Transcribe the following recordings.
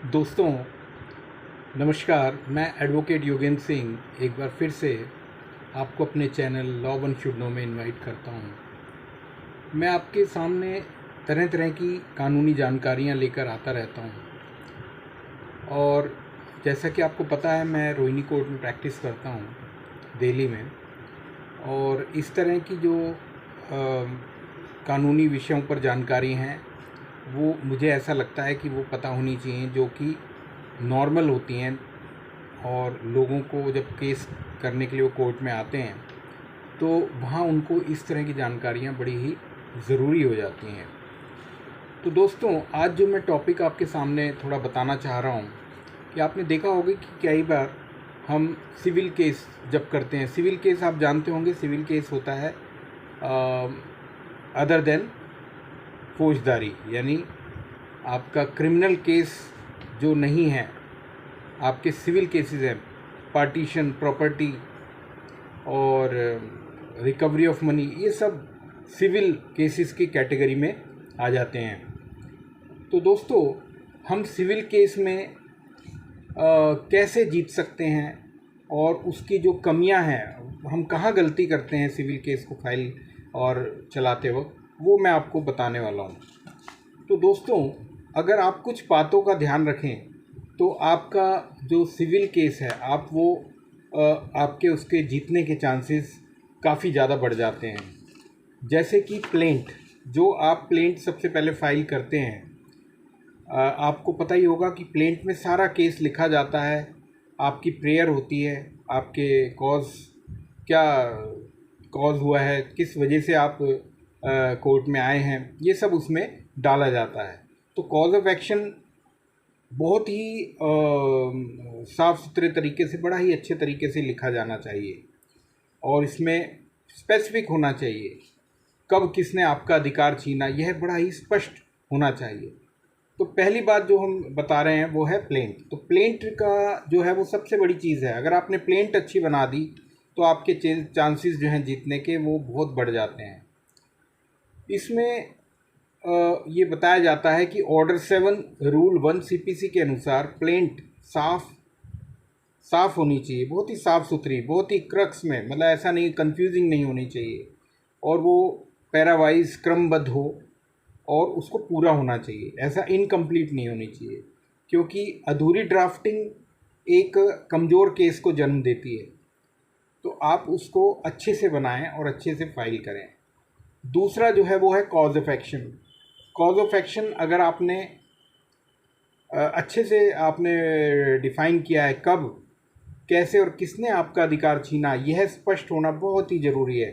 दोस्तों नमस्कार। मैं एडवोकेट योगेंद्र सिंह एक बार फिर से आपको अपने channel law one should know में इनवाइट करता हूं। मैं आपके सामने तरह तरह की कानूनी जानकारियां लेकर आता रहता हूं और जैसा कि आपको पता है मैं रोहिणी कोर्ट में प्रैक्टिस करता हूं दिल्ली में। और इस तरह की जो कानूनी विषयों पर जानकारी हैं वो मुझे ऐसा लगता है कि वो पता होनी चाहिए, जो कि नॉर्मल होती हैं। और लोगों को जब केस करने के लिए वो कोर्ट में आते हैं तो वहाँ उनको इस तरह की जानकारियाँ बड़ी ही ज़रूरी हो जाती हैं। तो दोस्तों आज जो मैं टॉपिक आपके सामने थोड़ा बताना चाह रहा हूँ कि आपने देखा होगा कि कई बार हम सिविल केस जब करते हैं, सिविल केस आप जानते होंगे, सिविल केस होता है अदर देन फौजदारी, यानी आपका क्रिमिनल केस जो नहीं है, आपके सिविल केसेस हैं, पार्टीशन, प्रॉपर्टी और रिकवरी ऑफ मनी, ये सब सिविल केसेस की कैटेगरी में आ जाते हैं। तो दोस्तों हम सिविल केस में कैसे जीत सकते हैं और उसकी जो कमियां हैं, हम कहाँ गलती करते हैं सिविल केस को फाइल और चलाते वक्त, वो मैं आपको बताने वाला हूँ। तो दोस्तों अगर आप कुछ बातों का ध्यान रखें तो आपका जो सिविल केस है आप वो आपके उसके जीतने के चांसेस काफ़ी ज़्यादा बढ़ जाते हैं। जैसे कि प्लेंट, जो आप प्लेंट सबसे पहले फाइल करते हैं, आपको पता ही होगा कि प्लेंट में सारा केस लिखा जाता है, आपकी प्रेयर होती है, आपके कॉज क्या कॉज हुआ है, किस वजह से आप कोर्ट में आए हैं, ये सब उसमें डाला जाता है। तो कॉज ऑफ एक्शन बहुत ही साफ़ सुथरे तरीके से, बड़ा ही अच्छे तरीके से लिखा जाना चाहिए और इसमें स्पेसिफिक होना चाहिए कब किसने आपका अधिकार छीना, यह बड़ा ही स्पष्ट होना चाहिए। तो पहली बात जो हम बता रहे हैं वो है प्लेंट। तो प्लेंट का जो है वो सबसे बड़ी चीज़ है। अगर आपने प्लेंट अच्छी बना दी तो आपके चांसेस जो हैं जीतने के वो बहुत बढ़ जाते हैं। इसमें ये बताया जाता है कि ऑर्डर 7 रूल 1 सीपीसी के अनुसार प्लेंट साफ होनी चाहिए, बहुत ही साफ़ सुथरी, बहुत ही क्रक्स में, मतलब ऐसा नहीं, कंफ्यूजिंग नहीं होनी चाहिए, और वो पैरावाइज क्रमबद्ध हो और उसको पूरा होना चाहिए, ऐसा इनकम्प्लीट नहीं होनी चाहिए, क्योंकि अधूरी ड्राफ्टिंग एक कमज़ोर केस को जन्म देती है। तो आप उसको अच्छे से बनाएं और अच्छे से फाइल करें। दूसरा जो है वो है cause of action. Cause of action अगर आपने अच्छे से आपने डिफ़ाइन किया है, कब कैसे और किसने आपका अधिकार छीना, यह स्पष्ट होना बहुत ही ज़रूरी है,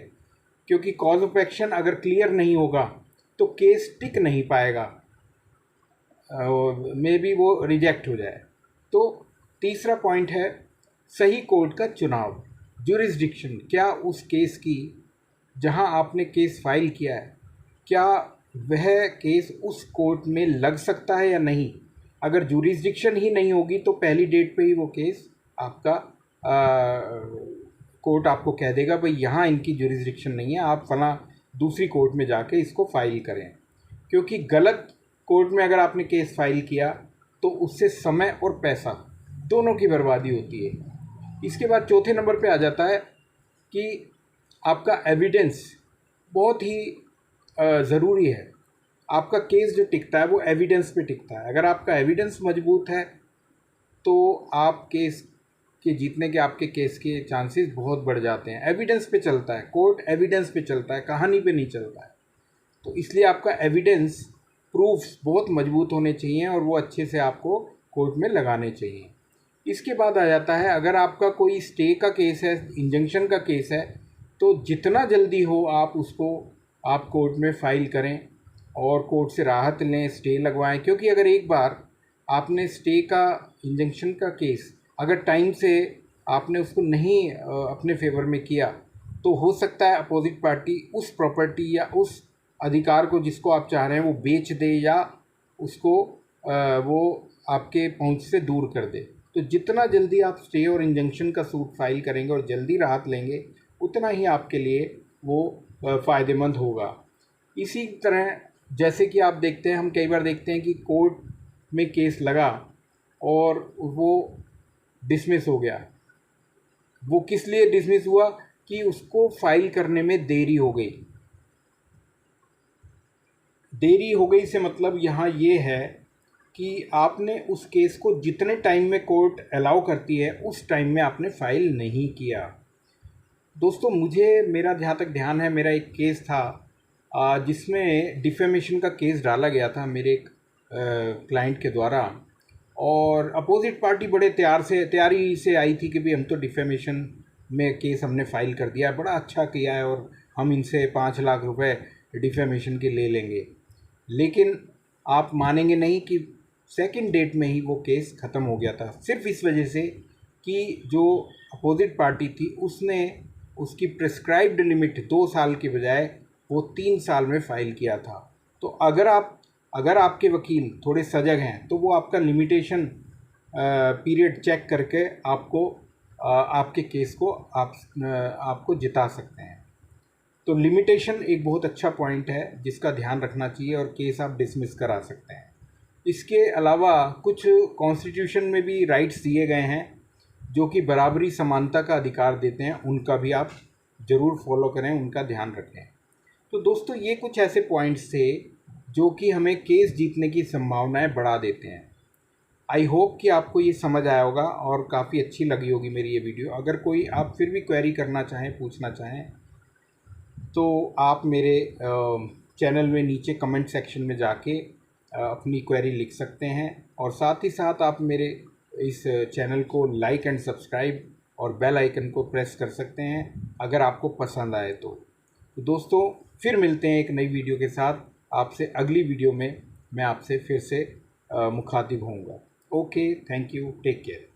क्योंकि कॉज ऑफ एक्शन अगर क्लियर नहीं होगा तो केस टिक नहीं पाएगा, मे बी वो रिजेक्ट हो जाए। तो तीसरा पॉइंट है सही कोर्ट का चुनाव, ज्यूरिसडिक्शन। क्या उस केस की, जहां आपने केस फाइल किया है, क्या वह केस उस कोर्ट में लग सकता है या नहीं। अगर ज्यूरिसडिक्शन ही नहीं होगी तो पहली डेट पे ही वो केस आपका कोर्ट आपको कह देगा भाई यहाँ इनकी ज्यूरिसडिक्शन नहीं है, आप फला दूसरी कोर्ट में जाके इसको फाइल करें। क्योंकि गलत कोर्ट में अगर आपने केस फाइल किया तो उससे समय और पैसा दोनों की बर्बादी होती है। इसके बाद चौथे नंबर पे आ जाता है कि आपका एविडेंस बहुत ही ज़रूरी है। आपका केस जो टिकता है वो एविडेंस पे टिकता है। अगर आपका एविडेंस मजबूत है तो आप केस के जीतने के, आपके केस के चांसेस बहुत बढ़ जाते हैं। एविडेंस पे चलता है कोर्ट, एविडेंस पे चलता है, कहानी पे नहीं चलता है। तो इसलिए आपका एविडेंस, प्रूफ्स बहुत मजबूत होने चाहिए और वो अच्छे से आपको कोर्ट में लगाने चाहिए। इसके बाद आ जाता है अगर आपका कोई स्टे का केस है, इंजंक्शन का केस है, तो जितना जल्दी हो आप उसको आप कोर्ट में फ़ाइल करें और कोर्ट से राहत लें, स्टे लगवाएं। क्योंकि अगर एक बार आपने स्टे का, इंजंक्शन का केस अगर टाइम से आपने उसको नहीं अपने फेवर में किया तो हो सकता है अपोजिट पार्टी उस प्रॉपर्टी या उस अधिकार को जिसको आप चाह रहे हैं वो बेच दे या उसको वो आपके पहुंच से दूर कर दे। तो जितना जल्दी आप स्टे और इंजंक्शन का सूट फाइल करेंगे और जल्दी राहत लेंगे उतना ही आपके लिए वो फ़ायदेमंद होगा। इसी तरह जैसे कि आप देखते हैं, हम कई बार देखते हैं कि कोर्ट में केस लगा और वो डिसमिस हो गया। वो किस लिए डिसमिस हुआ कि उसको फाइल करने में देरी हो गई। देरी हो गई से मतलब यहाँ ये है कि आपने उस केस को जितने टाइम में कोर्ट अलाउ करती है उस टाइम में आपने फाइल नहीं किया। दोस्तों, मुझे मेरा जहाँ तक ध्यान है, मेरा एक केस था जिसमें डिफेमेशन का केस डाला गया था मेरे एक क्लाइंट के द्वारा, और अपोजिट पार्टी बड़े तैयारी से आई थी कि भाई हम तो डिफेमेशन में केस हमने फाइल कर दिया है, बड़ा अच्छा किया है और हम इनसे 5 लाख रुपए डिफेमेशन के ले लेंगे। लेकिन आप मानेंगे नहीं कि सेकंड डेट में ही वो केस ख़त्म हो गया था, सिर्फ इस वजह से कि जो अपोजिट पार्टी थी उसने उसकी प्रिस्क्राइब्ड लिमिट 2 साल के बजाय वो 3 साल में फ़ाइल किया था। तो अगर आपके वकील थोड़े सजग हैं तो वो आपका लिमिटेशन पीरियड चेक करके आपके केस को आपको जिता सकते हैं। तो लिमिटेशन एक बहुत अच्छा पॉइंट है जिसका ध्यान रखना चाहिए और केस आप डिसमिस करा सकते हैं। इसके अलावा कुछ कॉन्स्टिट्यूशन में भी राइट्स दिए गए हैं जो कि बराबरी समानता का अधिकार देते हैं, उनका भी आप ज़रूर फॉलो करें, उनका ध्यान रखें। तो दोस्तों, ये कुछ ऐसे पॉइंट्स थे जो कि हमें केस जीतने की संभावनाएं बढ़ा देते हैं। आई होप कि आपको ये समझ आया होगा और काफ़ी अच्छी लगी होगी मेरी ये वीडियो। अगर कोई आप फिर भी क्वेरी करना चाहें, पूछना चाहें, तो आप मेरे चैनल में नीचे कमेंट सेक्शन में जाके अपनी क्वेरी लिख सकते हैं, और साथ ही साथ आप मेरे इस चैनल को लाइक एंड सब्सक्राइब और बेल आइकन को प्रेस कर सकते हैं अगर आपको पसंद आए तो। दोस्तों, फिर मिलते हैं एक नई वीडियो के साथ। आपसे अगली वीडियो में मैं आपसे फिर से मुखातिब होऊंगा। Okay, thank you, take care.